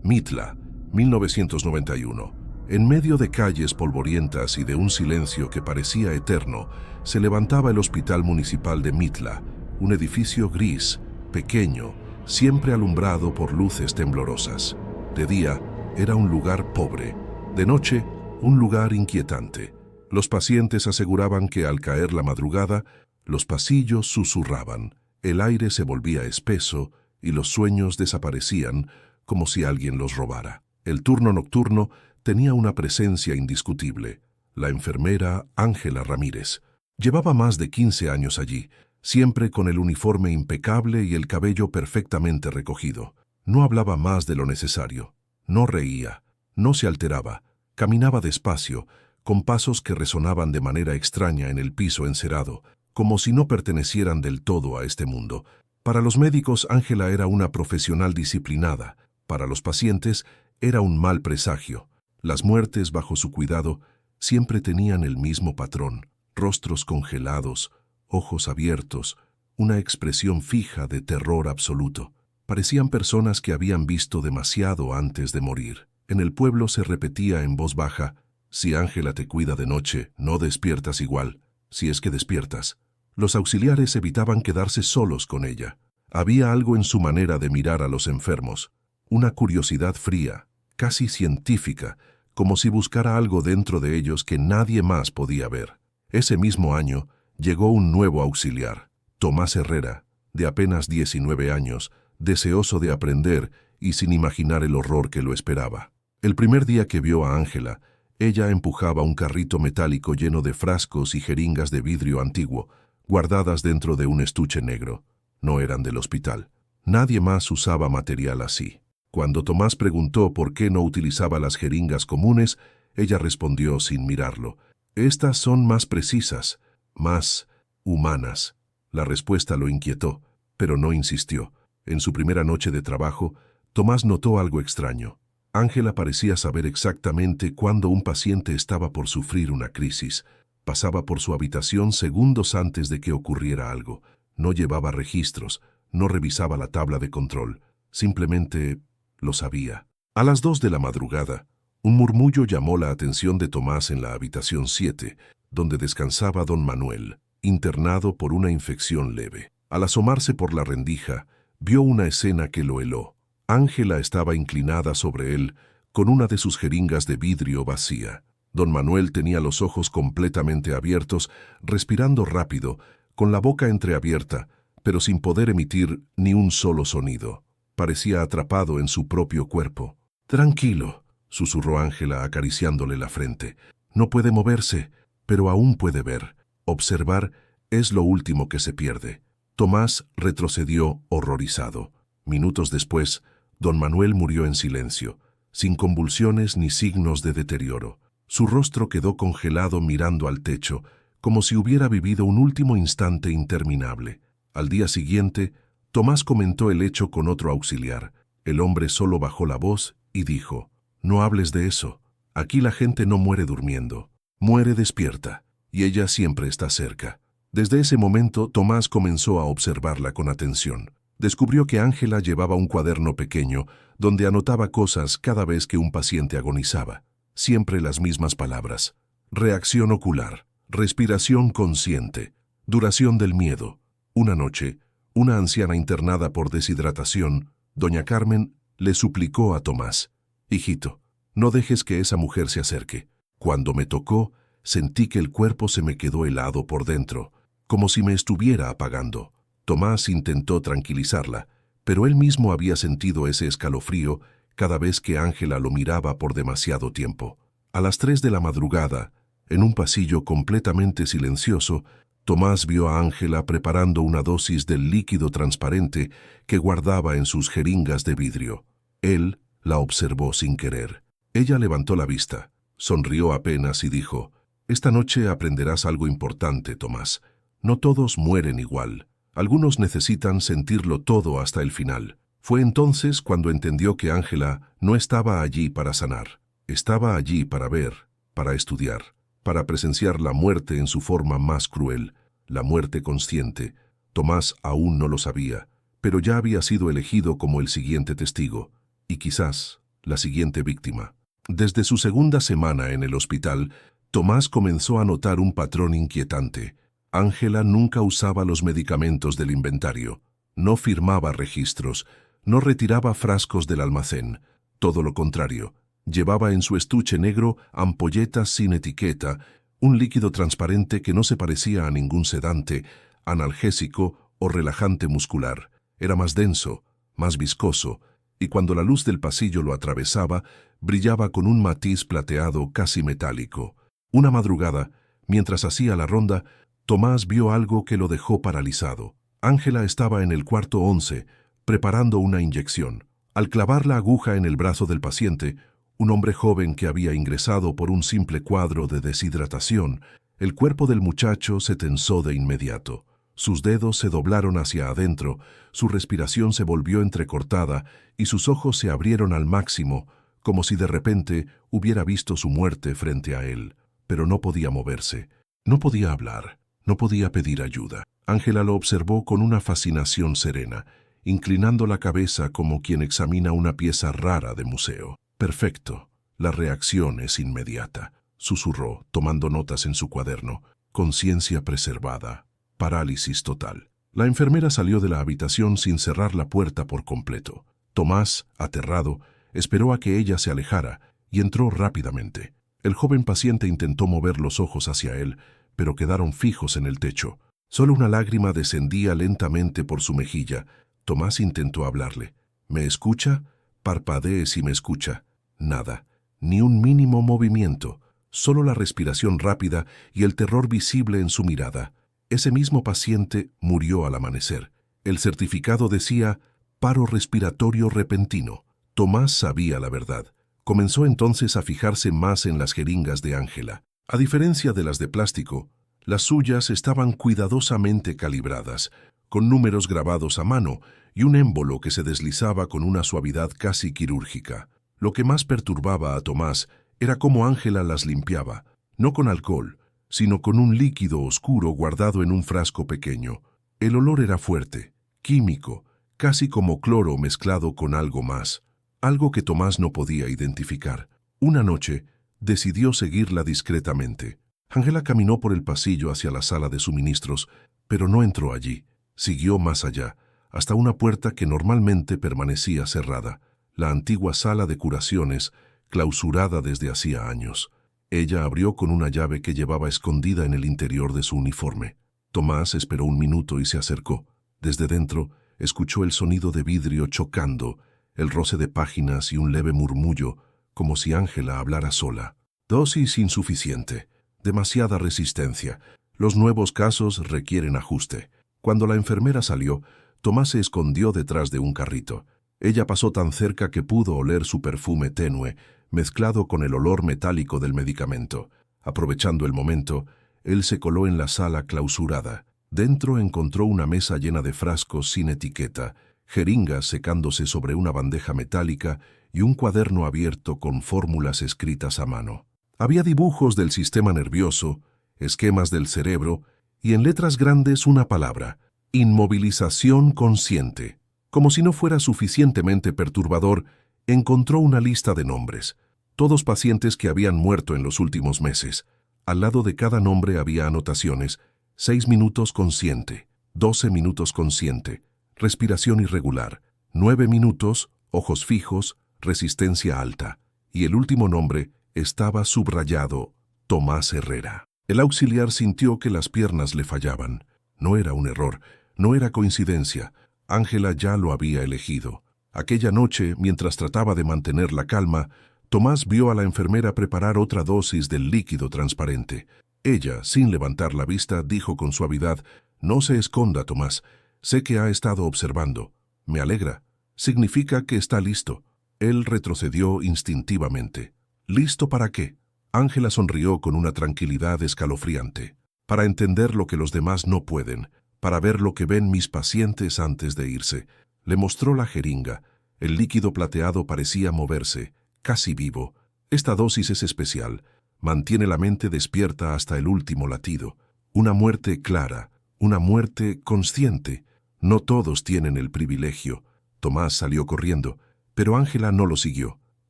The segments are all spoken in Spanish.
Mitla, 1991. En medio de calles polvorientas y de un silencio que parecía eterno, se levantaba el Hospital Municipal de Mitla, un edificio gris, pequeño, siempre alumbrado por luces temblorosas. De día, era un lugar pobre. De noche, un lugar inquietante. Los pacientes aseguraban que al caer la madrugada, los pasillos susurraban, el aire se volvía espeso y los sueños desaparecían como si alguien los robara. El turno nocturno tenía una presencia indiscutible. La enfermera Ángela Ramírez. Llevaba más de 15 años allí, siempre con el uniforme impecable y el cabello perfectamente recogido. No hablaba más de lo necesario. No reía, no se alteraba, caminaba despacio, con pasos que resonaban de manera extraña en el piso encerado, como si no pertenecieran del todo a este mundo. Para los médicos, Ángela era una profesional disciplinada. Para los pacientes, era un mal presagio. Las muertes bajo su cuidado siempre tenían el mismo patrón: rostros congelados, ojos abiertos, una expresión fija de terror absoluto. Parecían personas que habían visto demasiado antes de morir. En el pueblo se repetía en voz baja: si Ángela te cuida de noche, no despiertas igual, si es que despiertas. Los auxiliares evitaban quedarse solos con ella. Había algo en su manera de mirar a los enfermos, una curiosidad fría, casi científica, como si buscara algo dentro de ellos que nadie más podía ver. Ese mismo año llegó un nuevo auxiliar, Tomás Herrera, de apenas 19 años, deseoso de aprender y sin imaginar el horror que lo esperaba. El primer día que vio a Ángela, ella empujaba un carrito metálico lleno de frascos y jeringas de vidrio antiguo, guardadas dentro de un estuche negro. No eran del hospital. Nadie más usaba material así. Cuando Tomás preguntó por qué no utilizaba las jeringas comunes, ella respondió sin mirarlo: estas son más precisas, más humanas. La respuesta lo inquietó, pero no insistió. En su primera noche de trabajo, Tomás notó algo extraño. Ángela parecía saber exactamente cuándo un paciente estaba por sufrir una crisis. Pasaba por su habitación segundos antes de que ocurriera algo. No llevaba registros, no revisaba la tabla de control. Simplemente lo sabía. A las 2 de la madrugada, un murmullo llamó la atención de Tomás en la habitación 7, donde descansaba don Manuel, internado por una infección leve. Al asomarse por la rendija, vio una escena que lo heló. Ángela estaba inclinada sobre él, con una de sus jeringas de vidrio vacía. Don Manuel tenía los ojos completamente abiertos, respirando rápido, con la boca entreabierta, pero sin poder emitir ni un solo sonido. Parecía atrapado en su propio cuerpo. «Tranquilo», susurró Ángela acariciándole la frente. «No puede moverse, pero aún puede ver. Observar es lo último que se pierde». Tomás retrocedió horrorizado. Minutos después, don Manuel murió en silencio, sin convulsiones ni signos de deterioro. Su rostro quedó congelado mirando al techo, como si hubiera vivido un último instante interminable. Al día siguiente, Tomás comentó el hecho con otro auxiliar. El hombre solo bajó la voz y dijo: «No hables de eso. Aquí la gente no muere durmiendo, muere despierta, y ella siempre está cerca». Desde ese momento, Tomás comenzó a observarla con atención. Descubrió que Ángela llevaba un cuaderno pequeño donde anotaba cosas cada vez que un paciente agonizaba. Siempre las mismas palabras: reacción ocular, respiración consciente, duración del miedo. Una noche, una anciana internada por deshidratación, doña Carmen, le suplicó a Tomás: «Hijito, no dejes que esa mujer se acerque. Cuando me tocó, sentí que el cuerpo se me quedó helado por dentro, como si me estuviera apagando». Tomás intentó tranquilizarla, pero él mismo había sentido ese escalofrío cada vez que Ángela lo miraba por demasiado tiempo. A las 3 de la madrugada, en un pasillo completamente silencioso, Tomás vio a Ángela preparando una dosis del líquido transparente que guardaba en sus jeringas de vidrio. Él la observó sin querer. Ella levantó la vista, sonrió apenas y dijo: «Esta noche aprenderás algo importante, Tomás. No todos mueren igual. Algunos necesitan sentirlo todo hasta el final». Fue entonces cuando entendió que Ángela no estaba allí para sanar. Estaba allí para ver, para estudiar, para presenciar la muerte en su forma más cruel, la muerte consciente. Tomás aún no lo sabía, pero ya había sido elegido como el siguiente testigo, y quizás la siguiente víctima. Desde su segunda semana en el hospital, Tomás comenzó a notar un patrón inquietante. Ángela nunca usaba los medicamentos del inventario, no firmaba registros, no retiraba frascos del almacén. Todo lo contrario, llevaba en su estuche negro ampolletas sin etiqueta, un líquido transparente que no se parecía a ningún sedante, analgésico o relajante muscular. Era más denso, más viscoso, y cuando la luz del pasillo lo atravesaba, brillaba con un matiz plateado casi metálico. Una madrugada, mientras hacía la ronda, Tomás vio algo que lo dejó paralizado. Ángela estaba en el cuarto 11, preparando una inyección. Al clavar la aguja en el brazo del paciente, un hombre joven que había ingresado por un simple cuadro de deshidratación, el cuerpo del muchacho se tensó de inmediato. Sus dedos se doblaron hacia adentro, su respiración se volvió entrecortada y sus ojos se abrieron al máximo, como si de repente hubiera visto su muerte frente a él. Pero no podía moverse, no podía hablar, no podía pedir ayuda. Ángela lo observó con una fascinación serena, inclinando la cabeza como quien examina una pieza rara de museo. Perfecto, la reacción es inmediata, susurró, tomando notas en su cuaderno. Conciencia preservada, parálisis total. La enfermera salió de la habitación sin cerrar la puerta por completo. Tomás, aterrado, esperó a que ella se alejara y entró rápidamente. El joven paciente intentó mover los ojos hacia él, pero quedaron fijos en el techo. Solo una lágrima descendía lentamente por su mejilla. Tomás intentó hablarle. ¿Me escucha? Parpadee si me escucha. Nada, ni un mínimo movimiento, solo la respiración rápida y el terror visible en su mirada. Ese mismo paciente murió al amanecer. El certificado decía paro respiratorio repentino. Tomás sabía la verdad. Comenzó entonces a fijarse más en las jeringas de Ángela. A diferencia de las de plástico, las suyas estaban cuidadosamente calibradas, con números grabados a mano y un émbolo que se deslizaba con una suavidad casi quirúrgica. Lo que más perturbaba a Tomás era cómo Ángela las limpiaba, no con alcohol, sino con un líquido oscuro guardado en un frasco pequeño. El olor era fuerte, químico, casi como cloro mezclado con algo más, algo que Tomás no podía identificar. Una noche, decidió seguirla discretamente. Ángela caminó por el pasillo hacia la sala de suministros, pero no entró allí. Siguió más allá, hasta una puerta que normalmente permanecía cerrada, la antigua sala de curaciones, clausurada desde hacía años. Ella abrió con una llave que llevaba escondida en el interior de su uniforme. Tomás esperó un minuto y se acercó. Desde dentro, escuchó el sonido de vidrio chocando, el roce de páginas y un leve murmullo, como si Ángela hablara sola. Dosis insuficiente, demasiada resistencia. Los nuevos casos requieren ajuste. Cuando la enfermera salió, Tomás se escondió detrás de un carrito. Ella pasó tan cerca que pudo oler su perfume tenue, mezclado con el olor metálico del medicamento. Aprovechando el momento, él se coló en la sala clausurada. Dentro encontró una mesa llena de frascos sin etiqueta, jeringas secándose sobre una bandeja metálica y un cuaderno abierto con fórmulas escritas a mano. Había dibujos del sistema nervioso, esquemas del cerebro y en letras grandes una palabra: inmovilización consciente. Como si no fuera suficientemente perturbador, encontró una lista de nombres, todos pacientes que habían muerto en los últimos meses. Al lado de cada nombre había anotaciones: 6 minutos consciente, 12 minutos consciente, respiración irregular, 9 minutos, ojos fijos, resistencia alta. Y el último nombre estaba subrayado: Tomás Herrera. El auxiliar sintió que las piernas le fallaban. No era un error, no era coincidencia. Ángela ya lo había elegido. Aquella noche, mientras trataba de mantener la calma, Tomás vio a la enfermera preparar otra dosis del líquido transparente. Ella, sin levantar la vista, dijo con suavidad: «No se esconda, Tomás. Sé que ha estado observando. Me alegra. Significa que está listo». Él retrocedió instintivamente. ¿Listo para qué? Ángela sonrió con una tranquilidad escalofriante. Para entender lo que los demás no pueden, para ver lo que ven mis pacientes antes de irse. Le mostró la jeringa. El líquido plateado parecía moverse, casi vivo. Esta dosis es especial. Mantiene la mente despierta hasta el último latido. Una muerte clara, una muerte consciente. No todos tienen el privilegio. Tomás salió corriendo, pero Ángela no lo siguió.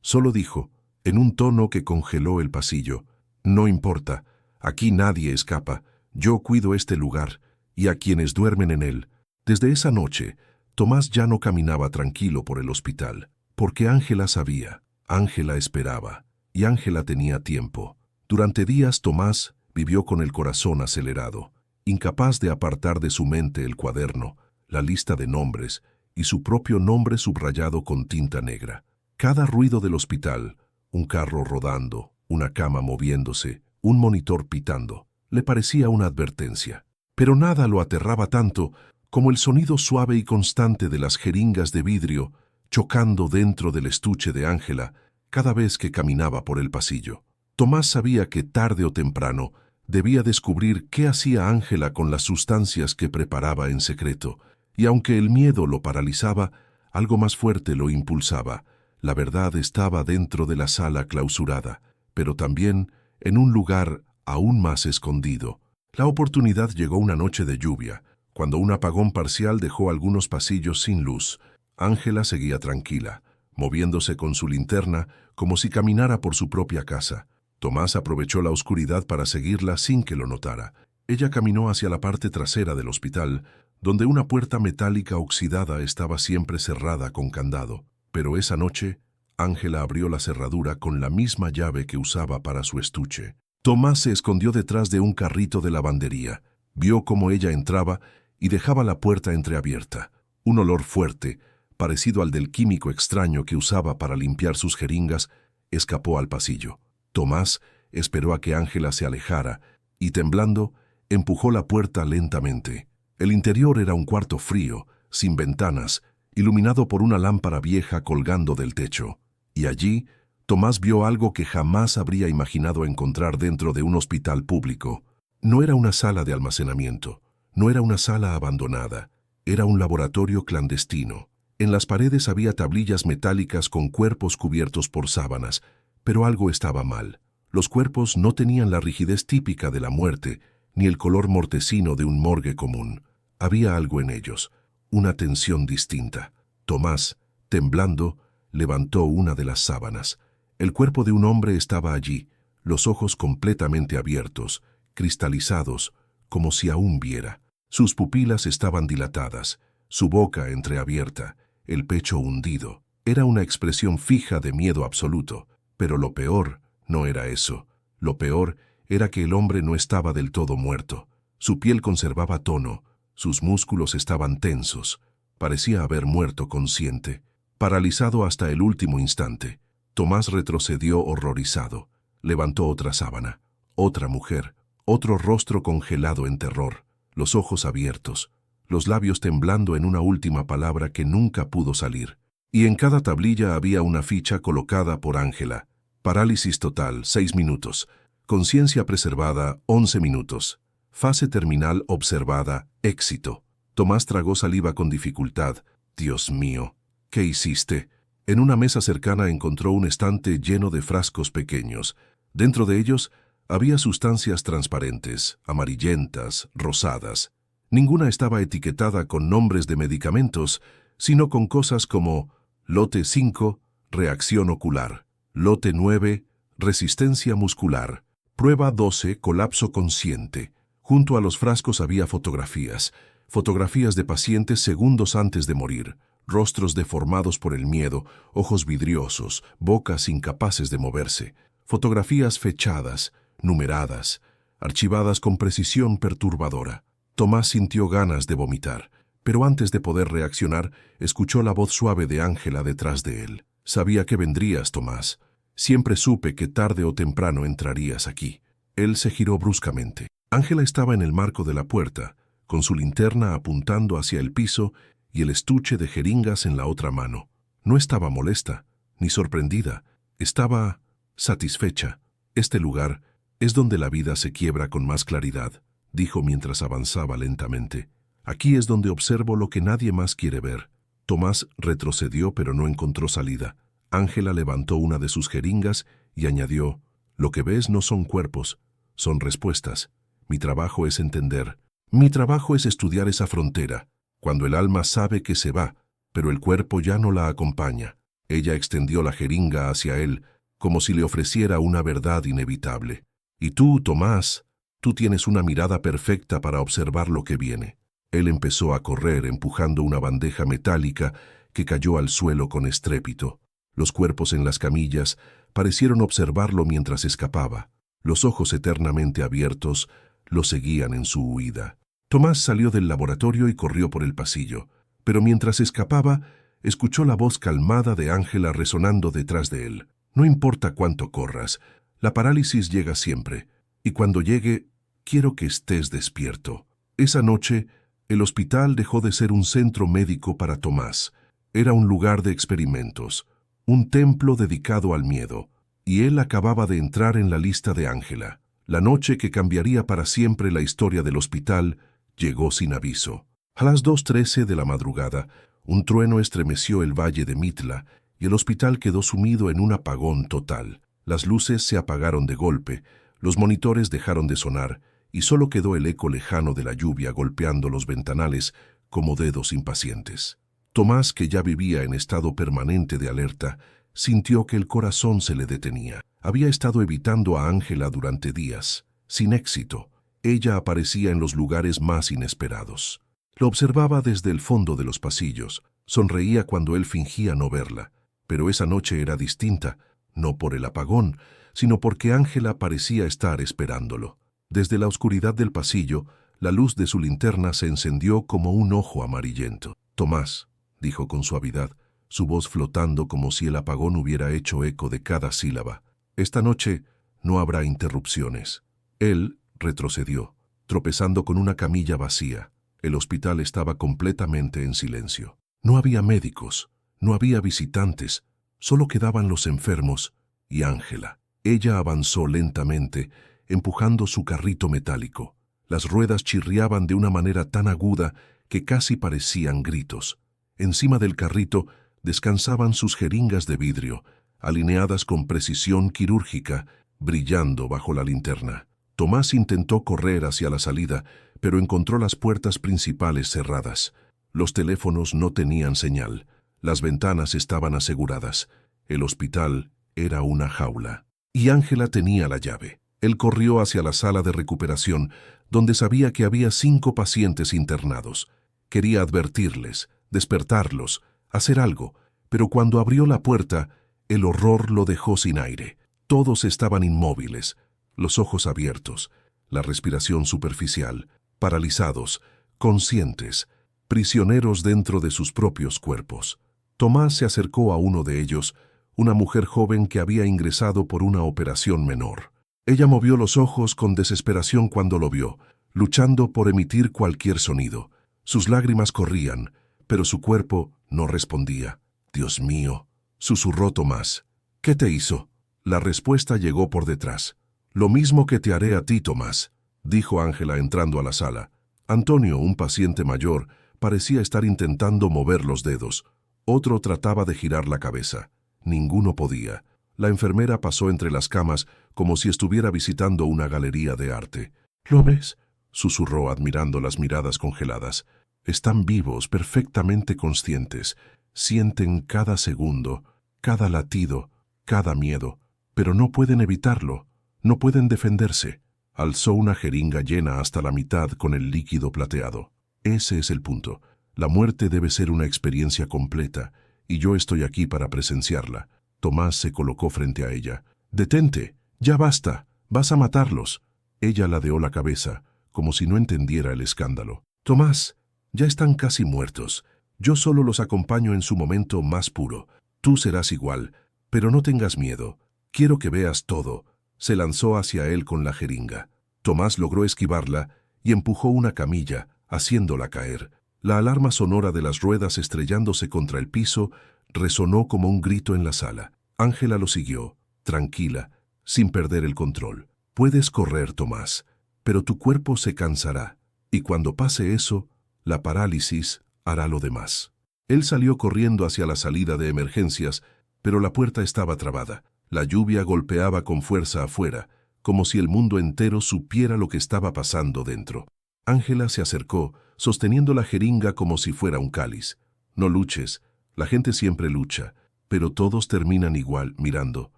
Solo dijo, en un tono que congeló el pasillo, «No importa, aquí nadie escapa, yo cuido este lugar y a quienes duermen en él». Desde esa noche, Tomás ya no caminaba tranquilo por el hospital, porque Ángela sabía, Ángela esperaba, y Ángela tenía tiempo. Durante días Tomás vivió con el corazón acelerado, incapaz de apartar de su mente el cuaderno, la lista de nombres y su propio nombre subrayado con tinta negra. Cada ruido del hospital, un carro rodando, una cama moviéndose, un monitor pitando, le parecía una advertencia. Pero nada lo aterraba tanto como el sonido suave y constante de las jeringas de vidrio chocando dentro del estuche de Ángela cada vez que caminaba por el pasillo. Tomás sabía que tarde o temprano debía descubrir qué hacía Ángela con las sustancias que preparaba en secreto, y aunque el miedo lo paralizaba, algo más fuerte lo impulsaba. La verdad estaba dentro de la sala clausurada, pero también en un lugar aún más escondido. La oportunidad llegó una noche de lluvia, cuando un apagón parcial dejó algunos pasillos sin luz. Ángela seguía tranquila, moviéndose con su linterna como si caminara por su propia casa. Tomás aprovechó la oscuridad para seguirla sin que lo notara. Ella caminó hacia la parte trasera del hospital, donde una puerta metálica oxidada estaba siempre cerrada con candado. Pero esa noche, Ángela abrió la cerradura con la misma llave que usaba para su estuche. Tomás se escondió detrás de un carrito de lavandería. Vio cómo ella entraba y dejaba la puerta entreabierta. Un olor fuerte, parecido al del químico extraño que usaba para limpiar sus jeringas, escapó al pasillo. Tomás esperó a que Ángela se alejara y, temblando, empujó la puerta lentamente. El interior era un cuarto frío, sin ventanas, iluminado por una lámpara vieja colgando del techo. Y allí, Tomás vio algo que jamás habría imaginado encontrar dentro de un hospital público. No era una sala de almacenamiento, no era una sala abandonada, era un laboratorio clandestino. En las paredes había tablillas metálicas con cuerpos cubiertos por sábanas, pero algo estaba mal. Los cuerpos no tenían la rigidez típica de la muerte, ni el color mortecino de un morgue común. Había algo en ellos, una tensión distinta. Tomás, temblando, levantó una de las sábanas. El cuerpo de un hombre estaba allí, los ojos completamente abiertos, cristalizados, como si aún viera. Sus pupilas estaban dilatadas, su boca entreabierta, el pecho hundido. Era una expresión fija de miedo absoluto. Pero lo peor no era eso. Lo peor era que el hombre no estaba del todo muerto. Su piel conservaba tono, sus músculos estaban tensos. Parecía haber muerto consciente, paralizado hasta el último instante. Tomás retrocedió horrorizado. Levantó otra sábana, otra mujer, otro rostro congelado en terror, los ojos abiertos, los labios temblando en una última palabra que nunca pudo salir. Y en cada tablilla había una ficha colocada por Ángela. Parálisis total, 6 minutos. Conciencia preservada, 11 minutos. Fase terminal observada, éxito. Tomás tragó saliva con dificultad. Dios mío, ¿qué hiciste? En una mesa cercana encontró un estante lleno de frascos pequeños. Dentro de ellos había sustancias transparentes, amarillentas, rosadas. Ninguna estaba etiquetada con nombres de medicamentos, sino con cosas como Lote 5, reacción ocular. Lote 9, resistencia muscular. Prueba 12, colapso consciente. Junto a los frascos había fotografías de pacientes segundos antes de morir, rostros deformados por el miedo, ojos vidriosos, bocas incapaces de moverse, fotografías fechadas, numeradas, archivadas con precisión perturbadora. Tomás sintió ganas de vomitar, pero antes de poder reaccionar, escuchó la voz suave de Ángela detrás de él. Sabía que vendrías, Tomás. Siempre supe que tarde o temprano entrarías aquí. Él se giró bruscamente. Ángela estaba en el marco de la puerta, con su linterna apuntando hacia el piso y el estuche de jeringas en la otra mano. No estaba molesta, ni sorprendida. Estaba satisfecha. Este lugar es donde la vida se quiebra con más claridad, dijo mientras avanzaba lentamente. Aquí es donde observo lo que nadie más quiere ver. Tomás retrocedió, pero no encontró salida. Ángela levantó una de sus jeringas y añadió, «Lo que ves no son cuerpos, son respuestas. Mi trabajo es entender. Mi trabajo es estudiar esa frontera, cuando el alma sabe que se va, pero el cuerpo ya no la acompaña. Ella extendió la jeringa hacia él, como si le ofreciera una verdad inevitable. Y tú, Tomás, tú tienes una mirada perfecta para observar lo que viene. Él empezó a correr empujando una bandeja metálica que cayó al suelo con estrépito. Los cuerpos en las camillas parecieron observarlo mientras escapaba. Los ojos eternamente abiertos lo seguían en su huida. Tomás salió del laboratorio y corrió por el pasillo, pero mientras escapaba, escuchó la voz calmada de Ángela resonando detrás de él. No importa cuánto corras, la parálisis llega siempre, y cuando llegue, quiero que estés despierto. Esa noche, el hospital dejó de ser un centro médico para Tomás. Era un lugar de experimentos, un templo dedicado al miedo, y él acababa de entrar en la lista de Ángela. La noche que cambiaría para siempre la historia del hospital llegó sin aviso. A las 2:13 de la madrugada, un trueno estremeció el valle de Mitla y el hospital quedó sumido en un apagón total. Las luces se apagaron de golpe, los monitores dejaron de sonar y solo quedó el eco lejano de la lluvia golpeando los ventanales como dedos impacientes. Tomás, que ya vivía en estado permanente de alerta, sintió que el corazón se le detenía. Había estado evitando a Ángela durante días, sin éxito. Ella aparecía en los lugares más inesperados. Lo observaba desde el fondo de los pasillos, sonreía cuando él fingía no verla, pero esa noche era distinta, no por el apagón, sino porque Ángela parecía estar esperándolo. Desde la oscuridad del pasillo, la luz de su linterna se encendió como un ojo amarillento. «Tomás», dijo con suavidad, su voz flotando como si el apagón hubiera hecho eco de cada sílaba. «Esta noche no habrá interrupciones». Él retrocedió, tropezando con una camilla vacía. El hospital estaba completamente en silencio. No había médicos, no había visitantes, solo quedaban los enfermos y Ángela. Ella avanzó lentamente, empujando su carrito metálico. Las ruedas chirriaban de una manera tan aguda que casi parecían gritos. Encima del carrito descansaban sus jeringas de vidrio, alineadas con precisión quirúrgica, brillando bajo la linterna. Tomás intentó correr hacia la salida, pero encontró las puertas principales cerradas. Los teléfonos no tenían señal. Las ventanas estaban aseguradas. El hospital era una jaula. Y Ángela tenía la llave. Él corrió hacia la sala de recuperación, donde sabía que había 5 pacientes internados. Quería advertirles, despertarlos, hacer algo, pero cuando abrió la puerta, el horror lo dejó sin aire. Todos estaban inmóviles, los ojos abiertos, la respiración superficial, paralizados, conscientes, prisioneros dentro de sus propios cuerpos. Tomás se acercó a uno de ellos, una mujer joven que había ingresado por una operación menor. Ella movió los ojos con desesperación cuando lo vio, luchando por emitir cualquier sonido. Sus lágrimas corrían, pero su cuerpo no respondía. «Dios mío», susurró Tomás. «¿Qué te hizo?» La respuesta llegó por detrás. «Lo mismo que te haré a ti, Tomás», dijo Ángela entrando a la sala. Antonio, un paciente mayor, parecía estar intentando mover los dedos. Otro trataba de girar la cabeza. Ninguno podía. La enfermera pasó entre las camas como si estuviera visitando una galería de arte. «¿Lo ves?», susurró admirando las miradas congeladas. «Están vivos, perfectamente conscientes. Sienten cada segundo, cada latido, cada miedo, pero no pueden evitarlo, no pueden defenderse». Alzó una jeringa llena hasta la mitad con el líquido plateado. «Ese es el punto. La muerte debe ser una experiencia completa, y yo estoy aquí para presenciarla». Tomás se colocó frente a ella. «Detente, ya basta, vas a matarlos». Ella ladeó la cabeza, como si no entendiera el escándalo. «Tomás, ya están casi muertos. Yo solo los acompaño en su momento más puro. Tú serás igual, pero no tengas miedo. Quiero que veas todo». Se lanzó hacia él con la jeringa. Tomás logró esquivarla y empujó una camilla, haciéndola caer. La alarma sonora de las ruedas estrellándose contra el piso resonó como un grito en la sala. Ángela lo siguió, tranquila, sin perder el control. «Puedes correr, Tomás, pero tu cuerpo se cansará, y cuando pase eso, la parálisis hará lo demás». Él salió corriendo hacia la salida de emergencias, pero la puerta estaba trabada. La lluvia golpeaba con fuerza afuera, como si el mundo entero supiera lo que estaba pasando dentro. Ángela se acercó, sosteniendo la jeringa como si fuera un cáliz. «No luches, la gente siempre lucha, pero todos terminan igual, mirando.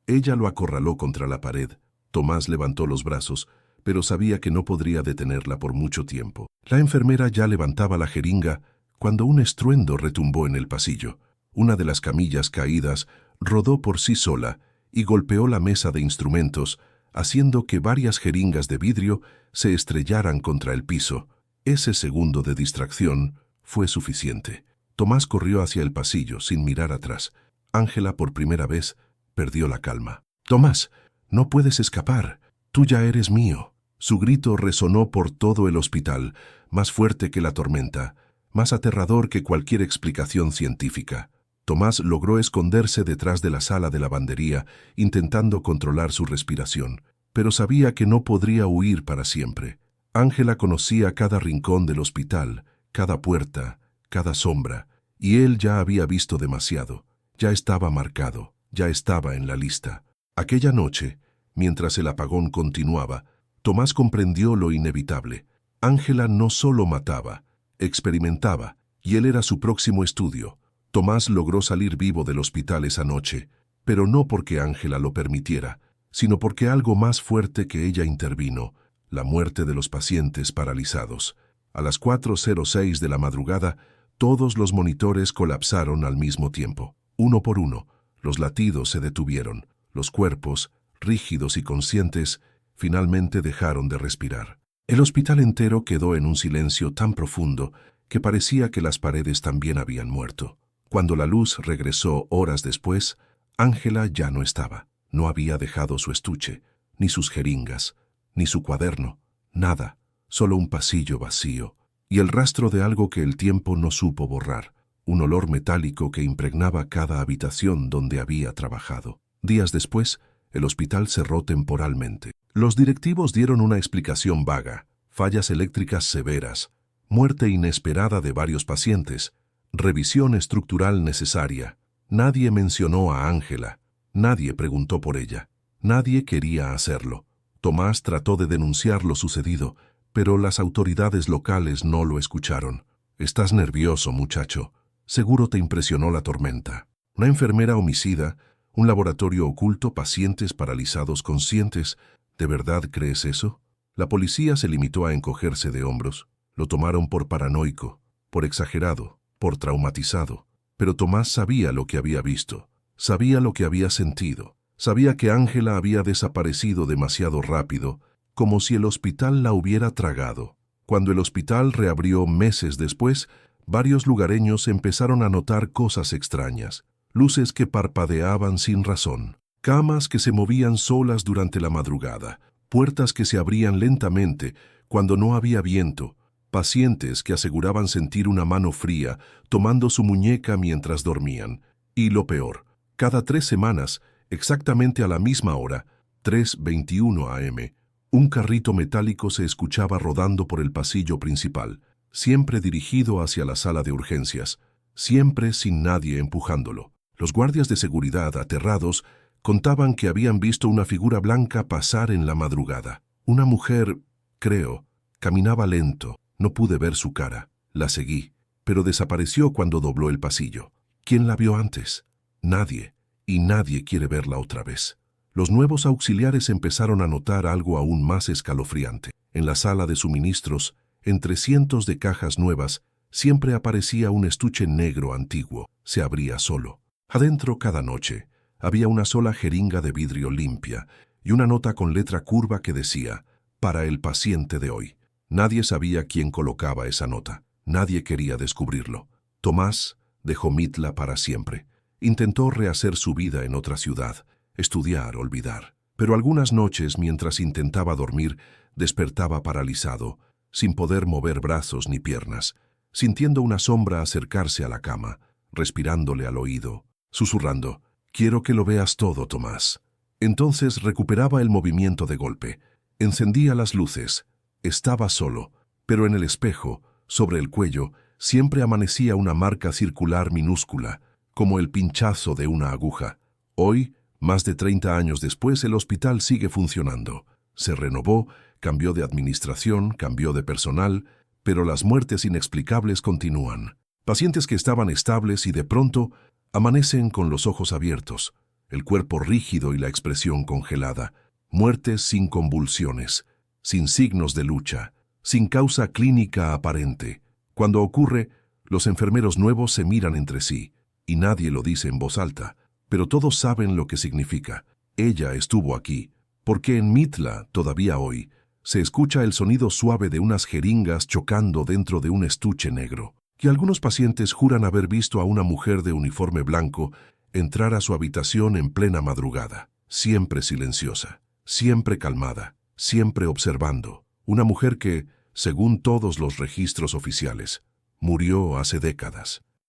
Ella lo acorraló contra la pared. Tomás levantó los brazos, pero sabía que no podría detenerla por mucho tiempo. La enfermera ya levantaba la jeringa cuando un estruendo retumbó en el pasillo. Una de las camillas caídas rodó por sí sola y golpeó la mesa de instrumentos, haciendo que varias jeringas de vidrio se estrellaran contra el piso. Ese segundo de distracción fue suficiente. Tomás corrió hacia el pasillo sin mirar atrás. Ángela, por primera vez, perdió la calma. «Tomás, no puedes escapar. Tú ya eres mío». Su grito resonó por todo el hospital, más fuerte que la tormenta, más aterrador que cualquier explicación científica. Tomás logró esconderse detrás de la sala de lavandería, intentando controlar su respiración, pero sabía que no podría huir para siempre. Ángela conocía cada rincón del hospital, cada puerta, cada sombra, y él ya había visto demasiado. Ya estaba marcado, ya estaba en la lista. Aquella noche, mientras el apagón continuaba, Tomás comprendió lo inevitable. Ángela no solo mataba, experimentaba, y él era su próximo estudio. Tomás logró salir vivo del hospital esa noche, pero no porque Ángela lo permitiera, sino porque algo más fuerte que ella intervino: la muerte de los pacientes paralizados. A las 4:06 de la madrugada, todos los monitores colapsaron al mismo tiempo. Uno por uno, los latidos se detuvieron. Los cuerpos, rígidos y conscientes, finalmente dejaron de respirar. El hospital entero quedó en un silencio tan profundo que parecía que las paredes también habían muerto. Cuando la luz regresó horas después, Ángela ya no estaba. No había dejado su estuche, ni sus jeringas, ni su cuaderno, nada, solo un pasillo vacío, y el rastro de algo que el tiempo no supo borrar, un olor metálico que impregnaba cada habitación donde había trabajado. Días después, el hospital cerró temporalmente. Los directivos dieron una explicación vaga: fallas eléctricas severas, muerte inesperada de varios pacientes, revisión estructural necesaria. Nadie mencionó a Ángela, nadie preguntó por ella, nadie quería hacerlo. Tomás trató de denunciar lo sucedido, pero las autoridades locales no lo escucharon. «Estás nervioso, muchacho. Seguro te impresionó la tormenta. Una enfermera homicida, un laboratorio oculto, pacientes paralizados conscientes. ¿De verdad crees eso?» La policía se limitó a encogerse de hombros. Lo tomaron por paranoico, por exagerado, por traumatizado. Pero Tomás sabía lo que había visto, sabía lo que había sentido, sabía que Ángela había desaparecido demasiado rápido, como si el hospital la hubiera tragado. Cuando el hospital reabrió meses después, varios lugareños empezaron a notar cosas extrañas: luces que parpadeaban sin razón, camas que se movían solas durante la madrugada, puertas que se abrían lentamente cuando no había viento, pacientes que aseguraban sentir una mano fría tomando su muñeca mientras dormían. Y lo peor, cada 3 semanas, exactamente a la misma hora, 3:21 am, un carrito metálico se escuchaba rodando por el pasillo principal, siempre dirigido hacia la sala de urgencias, siempre sin nadie empujándolo. Los guardias de seguridad, aterrados, contaban que habían visto una figura blanca pasar en la madrugada. Una mujer, creo, caminaba lento. No pude ver su cara. La seguí, pero desapareció cuando dobló el pasillo. ¿Quién la vio antes? Nadie, y nadie quiere verla otra vez. Los nuevos auxiliares empezaron a notar algo aún más escalofriante. En la sala de suministros, entre cientos de cajas nuevas, siempre aparecía un estuche negro antiguo. Se abría solo. Adentro, cada noche, había una sola jeringa de vidrio limpia y una nota con letra curva que decía: «Para el paciente de hoy». Nadie sabía quién colocaba esa nota. Nadie quería descubrirlo. Tomás dejó Mitla para siempre. Intentó rehacer su vida en otra ciudad, estudiar, olvidar. Pero algunas noches, mientras intentaba dormir, despertaba paralizado, sin poder mover brazos ni piernas, sintiendo una sombra acercarse a la cama, respirándole al oído, susurrando: «Quiero que lo veas todo, Tomás». Entonces recuperaba el movimiento de golpe, encendía las luces. Estaba solo, pero en el espejo, sobre el cuello, siempre amanecía una marca circular minúscula, como el pinchazo de una aguja. Hoy, más de 30 años después, el hospital sigue funcionando. Se renovó, cambió de administración, cambió de personal, pero las muertes inexplicables continúan. Pacientes que estaban estables y de pronto Amanecen con los ojos abiertos, el cuerpo rígido y la expresión congelada. Muertes sin convulsiones, sin signos de lucha, sin causa clínica aparente. Cuando ocurre, los enfermeros nuevos se miran entre sí, y nadie lo dice en voz alta, pero todos saben lo que significa. Ella estuvo aquí, porque en Mitla, todavía hoy, se escucha el sonido suave de unas jeringas chocando dentro de un estuche negro, que algunos pacientes juran haber visto a una mujer de uniforme blanco entrar a su habitación en plena madrugada, siempre silenciosa, siempre calmada, siempre observando. Una mujer que, según todos los registros oficiales, murió hace décadas.